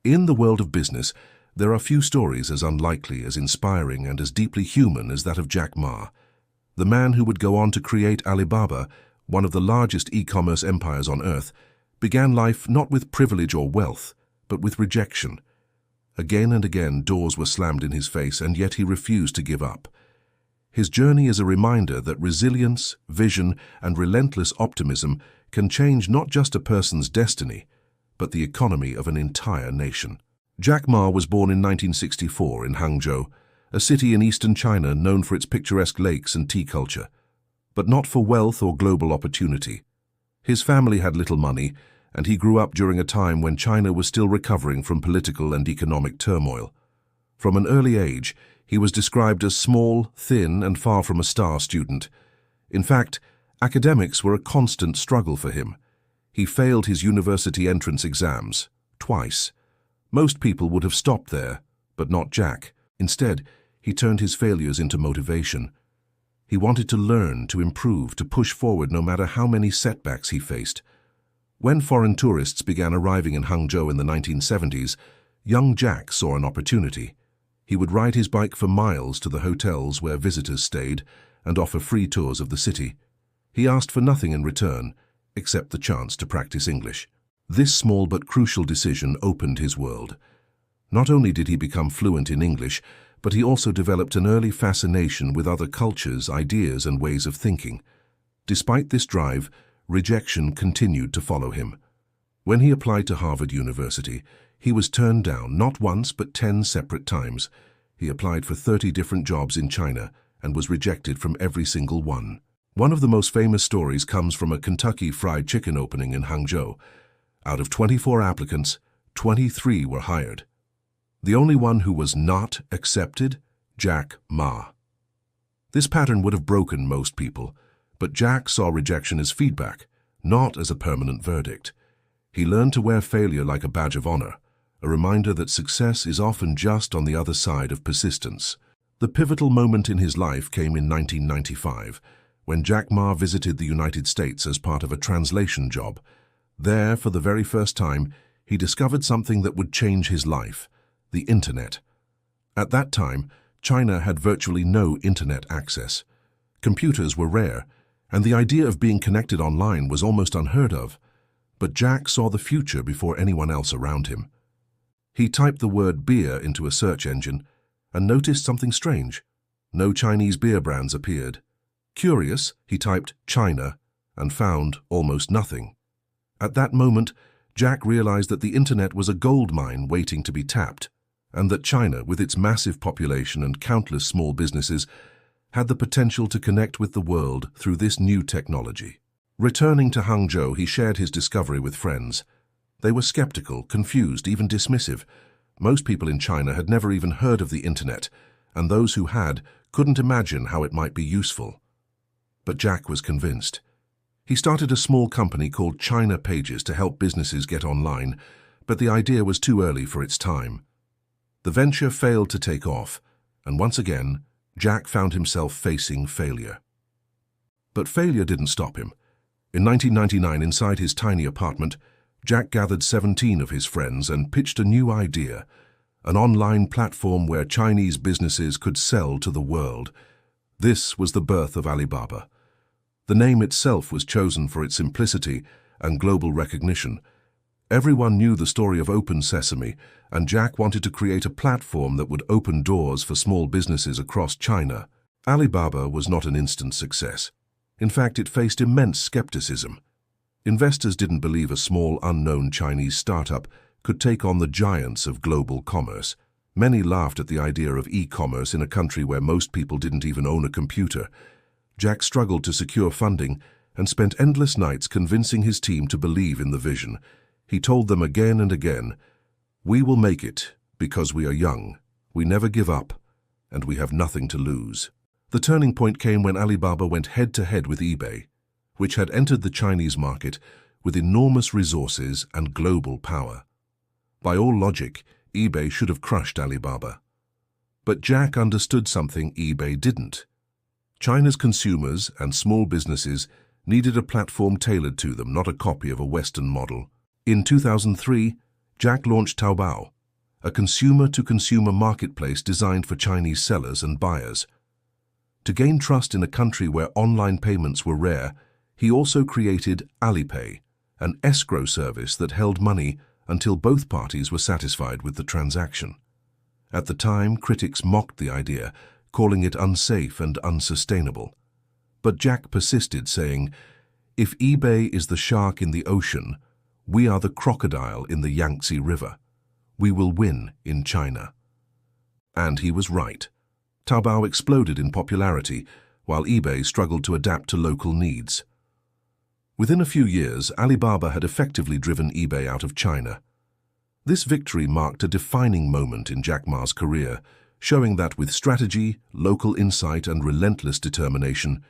In the world of business, there are few stories as unlikely, as inspiring, and as deeply human as that of Jack Ma, the man who would go on to create Alibaba, one of the largest e-commerce empires on earth. Began life not with privilege or wealth, but with rejection. Again and again, doors were slammed in his face, and yet he refused to give up. His journey is a reminder that resilience, vision, and relentless optimism can change not just a person's destiny, but the economy of an entire nation. Jack Ma was born in 1964 in Hangzhou, a city in eastern China known for its picturesque lakes and tea culture, but not for wealth or global opportunity. His family had little money, and he grew up during a time when China was still recovering from political and economic turmoil. From an early age, he was described as small, thin, and far from a star student. In fact, academics were a constant struggle for him. He failed his university entrance exams twice. Most people would have stopped there, but not Jack. Instead, he turned his failures into motivation. He wanted to learn, to improve, to push forward no matter how many setbacks he faced. When foreign tourists began arriving in Hangzhou in the 1970s, young Jack saw an opportunity. He would ride his bike for miles to the hotels where visitors stayed and offer free tours of the city. He asked for nothing in return, except the chance to practice English. This small but crucial decision opened his world. Not only did he become fluent in English, but he also developed an early fascination with other cultures, ideas, and ways of thinking. Despite this drive, rejection continued to follow him. When he applied to Harvard University, he was turned down not once but 10 separate times. He applied for 30 different jobs in China and was rejected from every single one. One of the most famous stories comes from a Kentucky Fried Chicken opening in Hangzhou. Out of 24 applicants, 23 were hired. The only one who was not accepted, Jack Ma. This pattern would have broken most people, but Jack saw rejection as feedback, not as a permanent verdict. He learned to wear failure like a badge of honor, a reminder that success is often just on the other side of persistence. The pivotal moment in his life came in 1995, when Jack Ma visited the United States as part of a translation job. There, for the very first time, he discovered something that would change his life: the Internet. At that time, China had virtually no Internet access. Computers were rare, and the idea of being connected online was almost unheard of. But Jack saw the future before anyone else around him. He typed the word beer into a search engine and noticed something strange. No Chinese beer brands appeared. Curious, he typed China and found almost nothing. At that moment, Jack realized that the Internet was a gold mine waiting to be tapped, and that China, with its massive population and countless small businesses, had the potential to connect with the world through this new technology. Returning to Hangzhou, he shared his discovery with friends. They were skeptical, confused, even dismissive. Most people in China had never even heard of the Internet, and those who had couldn't imagine how it might be useful. But Jack was convinced. He started a small company called China Pages to help businesses get online, but the idea was too early for its time. The venture failed to take off, and once again, Jack found himself facing failure. But failure didn't stop him. In 1999, inside his tiny apartment, Jack gathered 17 of his friends and pitched a new idea: an online platform where Chinese businesses could sell to the world. This was the birth of Alibaba. The name itself was chosen for its simplicity and global recognition. Everyone knew the story of Open Sesame, and Jack wanted to create a platform that would open doors for small businesses across China. Alibaba was not an instant success. In fact, it faced immense skepticism. Investors didn't believe a small, unknown Chinese startup could take on the giants of global commerce. Many laughed at the idea of e-commerce in a country where most people didn't even own a computer. Jack struggled to secure funding and spent endless nights convincing his team to believe in the vision. He told them again and again, "We will make it because we are young, we never give up, and we have nothing to lose." The turning point came when Alibaba went head-to-head with eBay, which had entered the Chinese market with enormous resources and global power. By all logic, eBay should have crushed Alibaba. But Jack understood something eBay didn't. China's consumers and small businesses needed a platform tailored to them, not a copy of a Western model. In 2003, Jack launched Taobao, a consumer-to-consumer marketplace designed for Chinese sellers and buyers. To gain trust in a country where online payments were rare, he also created Alipay, an escrow service that held money until both parties were satisfied with the transaction. At the time, critics mocked the idea, calling it unsafe and unsustainable. But Jack persisted, saying, "If eBay is the shark in the ocean, we are the crocodile in the Yangtze River. We will win in China." And he was right. Taobao exploded in popularity, while eBay struggled to adapt to local needs. Within a few years, Alibaba had effectively driven eBay out of China. This victory marked a defining moment in Jack Ma's career, showing that with strategy, local insight, and relentless determination,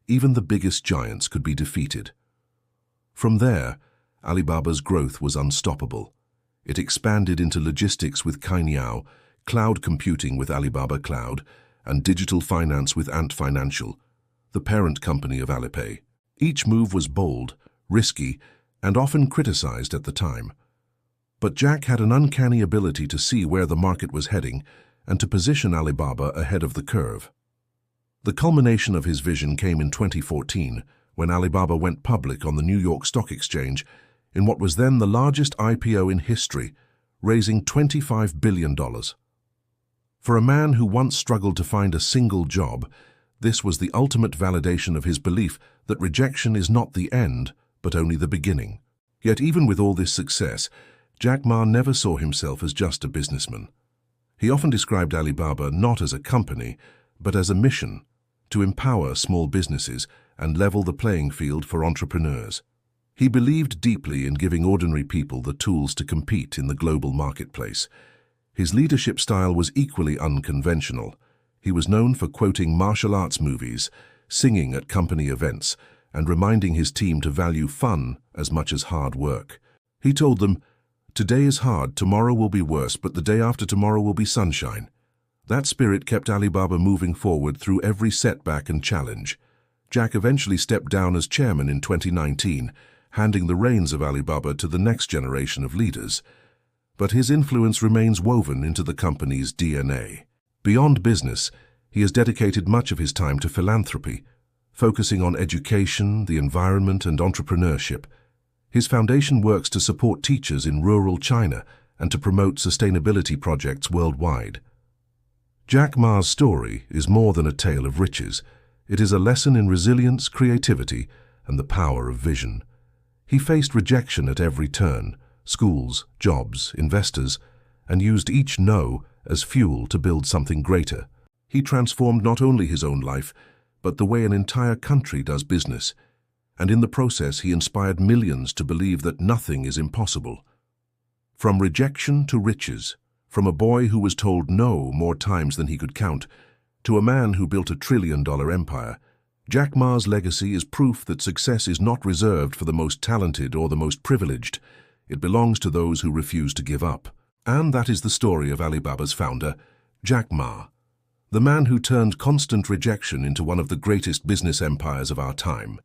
even the biggest giants could be defeated. From there, Alibaba's growth was unstoppable. It expanded into logistics with Cainiao, cloud computing with Alibaba Cloud, and digital finance with Ant Financial, the parent company of Alipay. Each move was bold, risky, and often criticized at the time. But Jack had an uncanny ability to see where the market was heading and to position Alibaba ahead of the curve. The culmination of his vision came in 2014, when Alibaba went public on the New York Stock Exchange in what was then the largest IPO in history, raising $25 billion. For a man who once struggled to find a single job, this was the ultimate validation of his belief that rejection is not the end, but only the beginning. Yet even with all this success, Jack Ma never saw himself as just a businessman. He often described Alibaba not as a company, but as a mission to empower small businesses and level the playing field for entrepreneurs. He believed deeply in giving ordinary people the tools to compete in the global marketplace. His leadership style was equally unconventional. He was known for quoting martial arts movies, singing at company events, and reminding his team to value fun as much as hard work. He told them, "Today is hard, tomorrow will be worse, but the day after tomorrow will be sunshine." That spirit kept Alibaba moving forward through every setback and challenge. Jack eventually stepped down as chairman in 2019, handing the reins of Alibaba to the next generation of leaders. But his influence remains woven into the company's DNA. Beyond business, he has dedicated much of his time to philanthropy, focusing on education, the environment, and entrepreneurship. His foundation works to support teachers in rural China and to promote sustainability projects worldwide. Jack Ma's story is more than a tale of riches. It is a lesson in resilience, creativity, and the power of vision. He faced rejection at every turn, schools, jobs, investors, and used each no as fuel to build something greater. He transformed not only his own life, but the way an entire country does business. And in the process, he inspired millions to believe that nothing is impossible. From rejection to riches, from a boy who was told no more times than he could count, to a man who built a trillion-dollar empire, Jack Ma's legacy is proof that success is not reserved for the most talented or the most privileged. It belongs to those who refuse to give up. And that is the story of Alibaba's founder, Jack Ma, the man who turned constant rejection into one of the greatest business empires of our time.